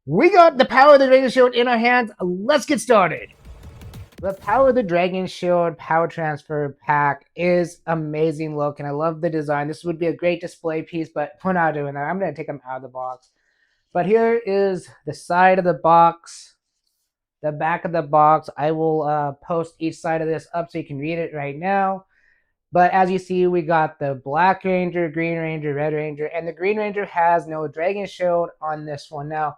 We got the Power of the Dragon Shield in our hands. Let's get started. The Power of the Dragon Shield Power Transfer Pack is amazing look, and I love the design. This would be a great display piece, but we're not doing that. I'm going to take them out of the box. But here is the side of the box, the back of the box. I will post each side of this up so you can read it right now. But as you see, we got the Black Ranger, Green Ranger, Red Ranger, and the Green Ranger has no Dragon Shield on this one. Now,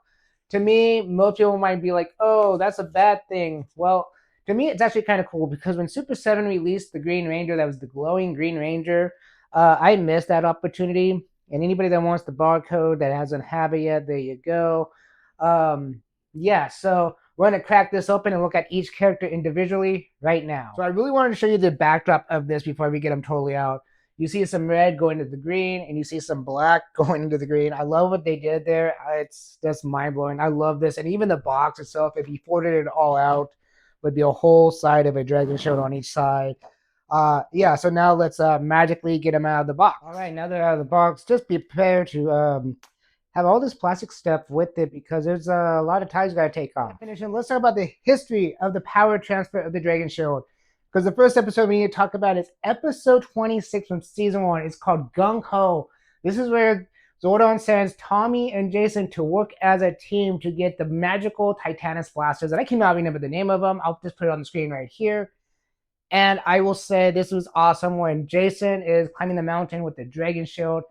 to me, most people might be like, oh, that's a bad thing. Well, to me, it's actually kind of cool because when Super 7 released the Green Ranger, that was the glowing Green Ranger, I missed that opportunity. And anybody that wants the barcode that hasn't have it yet, there you go. Yeah, so we're going to crack this open and look at each character individually right now. So I really wanted to show you the backdrop of this before we get them totally out. You see some red going into the green, and you see some black going into the green. I love what they did there. It's just mind-blowing. I love this. And even the box itself, if you folded it all out, would be a whole side of a dragon shield on each side. Yeah, so now let's magically get them out of the box. All right, now they're out of the box. Just be prepared to have all this plastic stuff with it because there's a lot of ties you gotta take off. Let's talk about the history of the power transfer of the Dragon Shield. Because the first episode we need to talk about is episode 26 from season 1. It's called Gung Ho. This is where Zordon sends Tommy and Jason to work as a team to get the magical Titanus blasters. And I cannot remember the name of them. I'll just put it on the screen right here. And I will say this was awesome when Jason is climbing the mountain with the Dragon Shield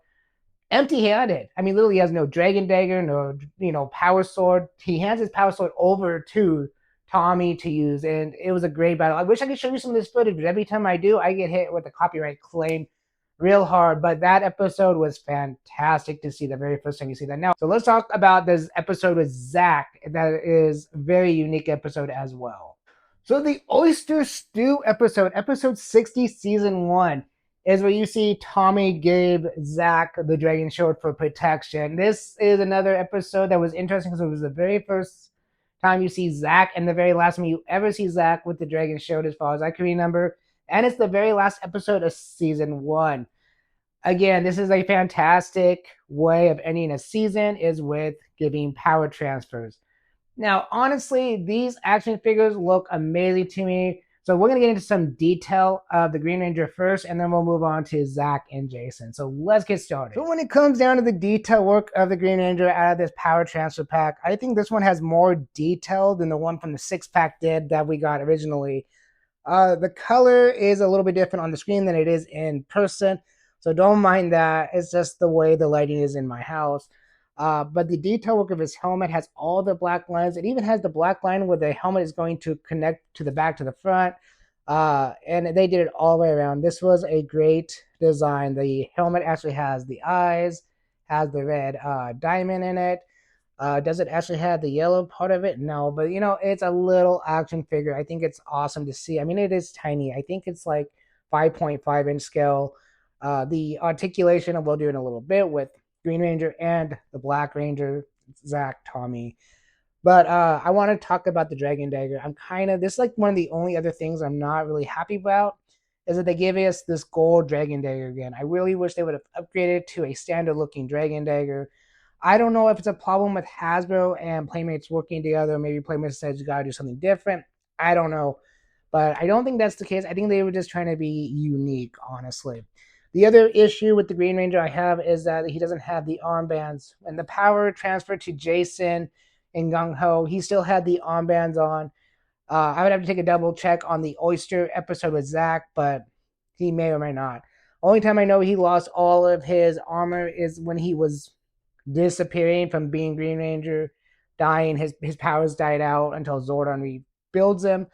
empty-handed. I mean, literally has no dragon dagger, no, power sword. He hands his power sword over to Tommy to use, and it was a great battle. I wish I could show you some of this footage, but every time I do, I get hit with a copyright claim real hard. But that episode was fantastic to see the very first time you see that. Now, so let's talk about this episode with Zach. That is a very unique episode as well. So the Oyster Stew episode 60, season 1. Is where you see Tommy gave Zach the Dragon Shield for protection. This is another episode that was interesting because it was the very first time you see Zach and the very last time you ever see Zach with the Dragon Shield as far as I can remember. And it's the very last episode of season 1. Again, this is a fantastic way of ending a season is with giving power transfers. Now, honestly, these action figures look amazing to me. So we're going to get into some detail of the Green Ranger first, and then we'll move on to Zach and Jason. So let's get started. So when it comes down to the detail work of the Green Ranger out of this power transfer pack, I think this one has more detail than the one from the 6-pack did that we got originally. The color is a little bit different on the screen than it is in person, so don't mind that. It's just the way the lighting is in my house. But the detail work of his helmet has all the black lines. It even has the black line where the helmet is going to connect to the back to the front. And they did it all the way around. This was a great design. The helmet actually has the eyes, has the red diamond in it. Does it actually have the yellow part of it? No, but it's a little action figure. I think it's awesome to see. I mean, it is tiny. I think it's like 5.5 inch scale. The articulation we'll do in a little bit with Green Ranger and the Black Ranger, Zach, Tommy. But I want to talk about the Dragon Dagger. This is like one of the only other things I'm not really happy about is that they gave us this gold Dragon Dagger again. I really wish they would have upgraded to a standard looking Dragon Dagger. I don't know if it's a problem with Hasbro and Playmates working together. Maybe Playmates says you gotta do something different. I don't know. But I don't think that's the case. I think they were just trying to be unique, honestly. The other issue with the Green Ranger I have is that he doesn't have the armbands. And the power transfer to Jason in Gung Ho, he still had the armbands on. I would have to take a double check on the Oyster episode with Zach, but he may or may not. Only time I know he lost all of his armor is when he was disappearing from being Green Ranger, dying. His powers died out until Zordon rebuilds him.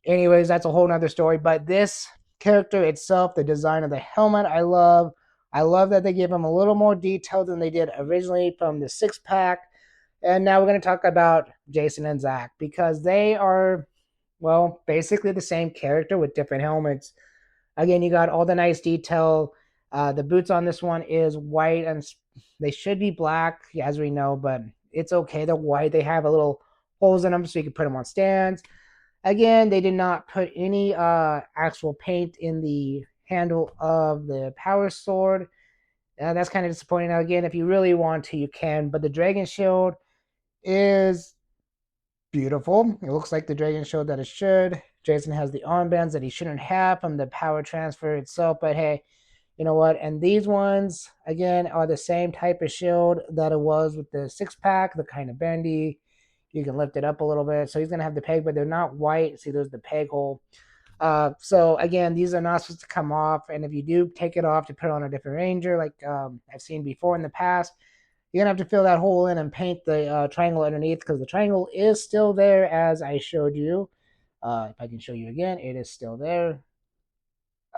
Anyways, that's a whole nother story. But this character itself, the design of the helmet, I love that they gave him a little more detail than they did originally from the 6-pack. And now we're going to talk about Jason and Zach because they are, well, basically the same character with different helmets. Again, you got all the nice detail. The boots on this one is white and they should be black, as we know, but it's okay. They're white. They have a little holes in them so you can put them on stands. Again, they did not put any actual paint in the handle of the power sword. That's kind of disappointing. Now, again, if you really want to, you can. But the Dragon Shield is beautiful. It looks like the Dragon showed that it should. Jason has the armbands that he shouldn't have from the power transfer itself, but hey, you know what? And these ones, again, are the same type of shield that it was with the six pack, the kind of bendy. You can lift it up a little bit. So he's going to have the peg, but they're not white. See, there's the peg hole. So again, these are not supposed to come off. And if you do take it off to put it on a different Ranger, like I've seen before in the past, you're going to have to fill that hole in and paint the triangle underneath because the triangle is still there as I showed you. If I can show you again, it is still there.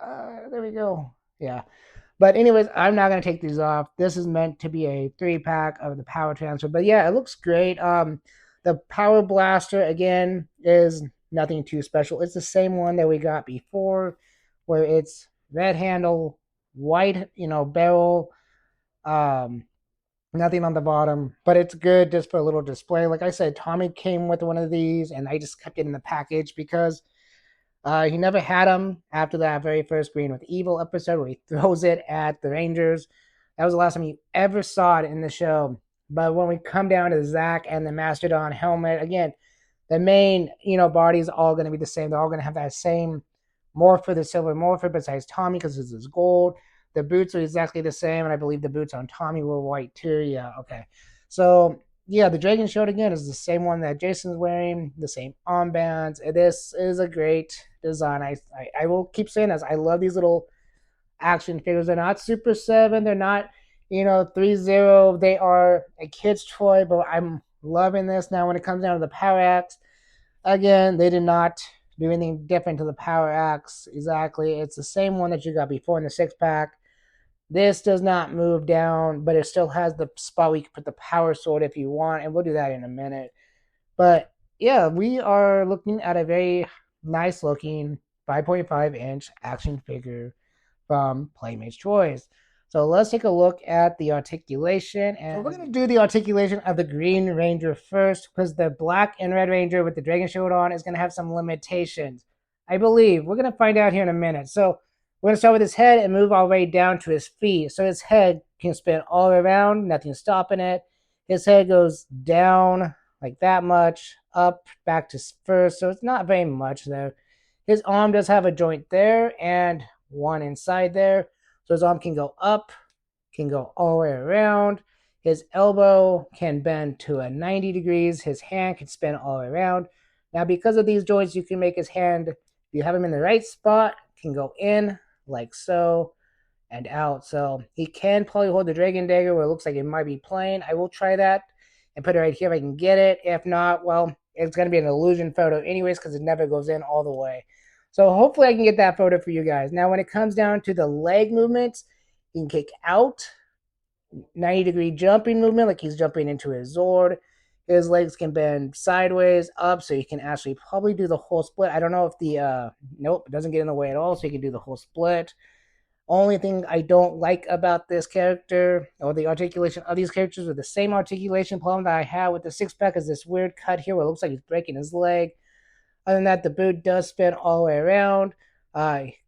There we go. Yeah. But anyways, I'm not gonna take these off. This is meant to be a 3-pack of the power transfer. But yeah, it looks great. The power blaster again is nothing too special. It's the same one that we got before, where it's red handle, white, barrel, um, nothing on the bottom. But it's good just for a little display. Like I said, Tommy came with one of these, and I just kept it in the package because he never had them after that very first Green with Evil episode where he throws it at the Rangers. That was the last time you ever saw it in the show. But when we come down to Zach and the Mastodon helmet, again, the main, body is all going to be the same. They're all going to have that same morpher, the silver morpher, besides Tommy because this is gold. The boots are exactly the same, and I believe the boots on Tommy were white too. Yeah, okay. So yeah, the Dragon Shield again is the same one that Jason's wearing, the same armbands. This is a great design. I will keep saying this. I love these little action figures. They're not Super 7. They're not, 3-0. They are a kid's toy, but I'm loving this. Now, when it comes down to the Power Axe, again, they did not do anything different to the Power Axe. Exactly. It's the same one that you got before in the 6-pack. This does not move down, but it still has the spot where you can put the power sword if you want, and we'll do that in a minute. But yeah, we are looking at a very nice looking 5.5-inch action figure from Playmates Toys. So let's take a look at the articulation. And so we're going to do the articulation of the Green Ranger first because the Black and Red Ranger with the Dragon Shield on is going to have some limitations. I believe. We're going to find out here in a minute. So we're going to start with his head and move all the way down to his feet. So his head can spin all around, nothing stopping it. His head goes down like that much, up, back to first. So it's not very much there. His arm does have a joint there and one inside there. So his arm can go up, can go all the way around. His elbow can bend to a 90 degrees. His hand can spin all the way around. Now, because of these joints, you can make his hand, if you have him in the right spot, can go in like so and out. So he can probably hold the Dragon Dagger where it looks like it might be playing. I will try that and put it right here if I can get it. If not, well, it's going to be an illusion photo anyways because it never goes in all the way. So hopefully I can get that photo for you guys. Now, when it comes down to the leg movements, he can kick out, 90-degree jumping movement, like he's jumping into his Zord. His legs can bend sideways, up, so you can actually probably do the whole split. I don't know if the, nope, it doesn't get in the way at all, so you can do the whole split. Only thing I don't like about this character, or the articulation of these characters, with the same articulation problem that I had with the 6-pack, is this weird cut here where it looks like he's breaking his leg. Other than that, the boot does spin all the way around.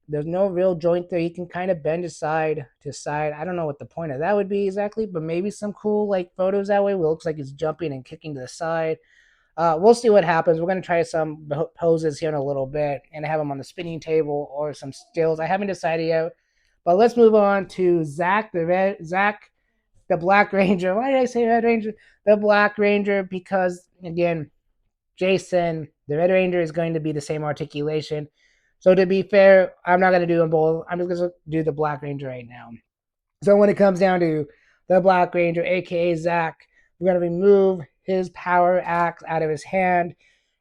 There's no real joint there. He can kind of bend his side to side. I don't know what the point of that would be exactly, but maybe some cool like photos that way where it looks like he's jumping and kicking to the side. We'll see what happens. We're going to try some poses here in a little bit and have him on the spinning table or some stills. I haven't decided yet. But let's move on to Zach, the Black Ranger. Why did I say Red Ranger? The Black Ranger, because again, Jason, the Red Ranger, is going to be the same articulation. So to be fair, I'm not going to do them both. I'm just going to do the Black Ranger right now. So when it comes down to the Black Ranger, aka Zach, we're going to remove his power axe out of his hand.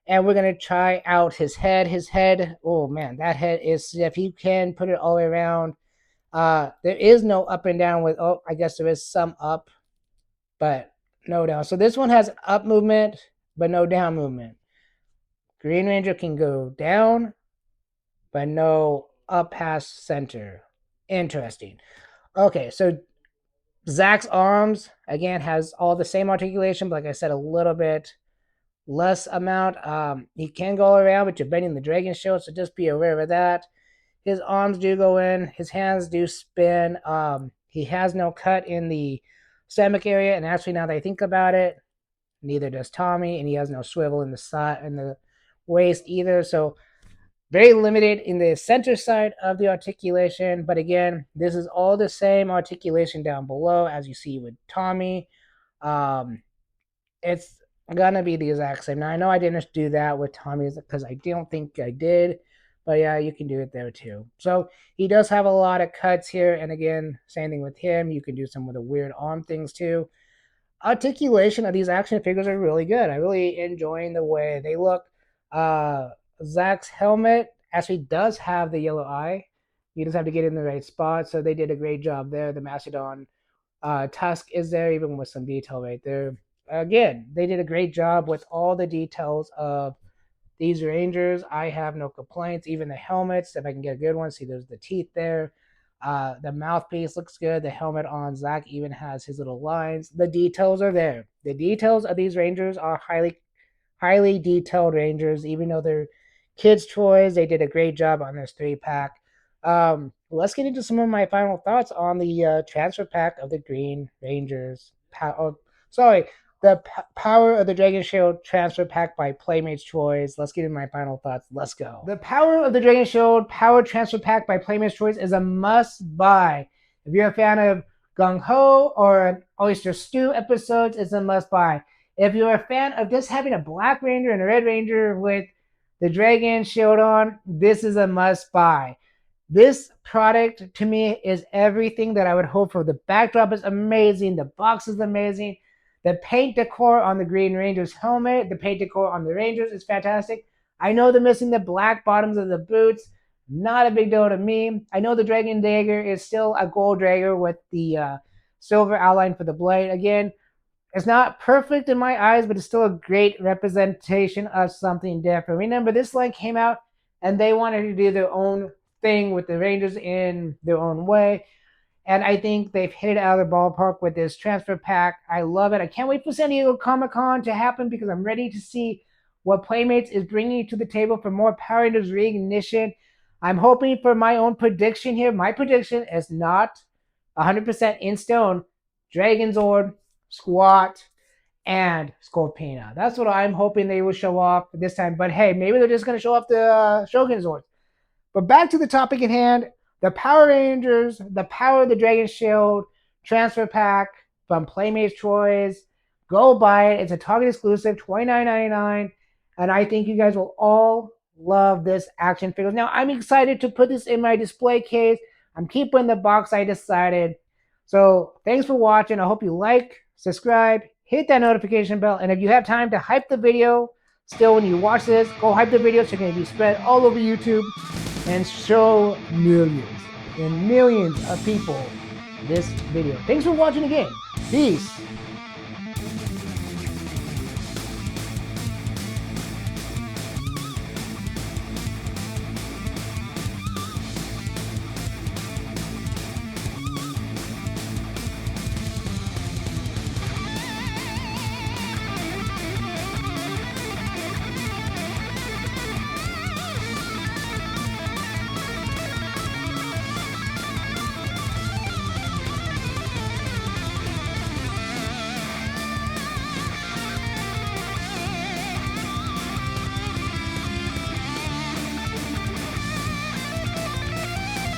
And we're going to try out his head. His head, oh man, that head is, if you can put it all the way around. There is no up and down with, oh, I guess there is some up, but no down. So this one has up movement, but no down movement. Green Ranger can go down, but no up past center. Interesting. Okay, so Zach's arms, again, has all the same articulation, but like I said, a little bit less amount. He can go around, but you're bending the Dragon Shield, so just be aware of that. His arms do go in. His hands do spin. He has no cut in the stomach area. And actually, now that I think about it, Neither does Tommy, and he has no swivel in the side and the waist either. So very limited in the center side of the articulation. But again, this is all the same articulation down below as you see with Tommy. Um, it's gonna be the exact same. Now I know I didn't do that with Tommy's because I don't think I did, but yeah, you can do it there too. So he does have a lot of cuts here, and again, same thing with him. You can do some of the weird arm things too. Articulation of these action figures are really good. I really enjoying the way they look. Uh, Zach's helmet actually does have the yellow eye. You just have to get in the right spot. So they did a great job there. The Mastodon tusk is there, even with some detail right there. Again, they did a great job with all the details of these Rangers. I have no complaints. Even the helmets, if I can get a good one, see there's the teeth there. The mouthpiece looks good. The helmet on Zach even has his little lines. The details are there. The details of these Rangers are highly detailed Rangers, even though they're kids' toys. They did a great job on this 3-pack. Let's get into some of my final thoughts on the transfer pack of the Green Rangers. The Power of the Dragon Shield transfer pack by Playmates Toys. Let's get into my final thoughts. Let's go. The Power of the Dragon Shield Power transfer pack by Playmates Toys is a must-buy. If you're a fan of Gung Ho or an Oyster Stew episodes, it's a must-buy. If you're a fan of just having a Black Ranger and a Red Ranger with the Dragon Shield on, this is a must-buy. This product to me is everything that I would hope for. The backdrop is amazing. The box is amazing. The paint decor on the Green Ranger's helmet, the paint decor on the Rangers is fantastic. I know they're missing the black bottoms of the boots. Not a big deal to me. I know the Dragon Dagger is still a gold dagger with the silver outline for the blade. Again, it's not perfect in my eyes, but it's still a great representation of something different. Remember, this line came out and they wanted to do their own thing with the Rangers in their own way. And I think they've hit it out of the ballpark with this transfer pack. I love it. I can't wait for San Diego Comic-Con to happen because I'm ready to see what Playmates is bringing to the table for more Power Rangers Reignition. I'm hoping for my own prediction here. My prediction is not 100% in stone. Dragon Zord, Squat, and Scorpina. That's what I'm hoping they will show off this time. But hey, maybe they're just going to show off the Shogun Zords. But back to the topic at hand, the Power Rangers, the Power of the Dragon Shield transfer pack from Playmates Toys. Go buy it. It's a Target exclusive, $29.99. And I think you guys will all love this action figure. Now, I'm excited to put this in my display case. I'm keeping the box I decided. So thanks for watching. I hope you like, subscribe, hit that notification bell. And if you have time to hype the video, still when you watch this, go hype the video so it can be spread all over YouTube and show millions and millions of people this video. Thanks for watching again. Peace.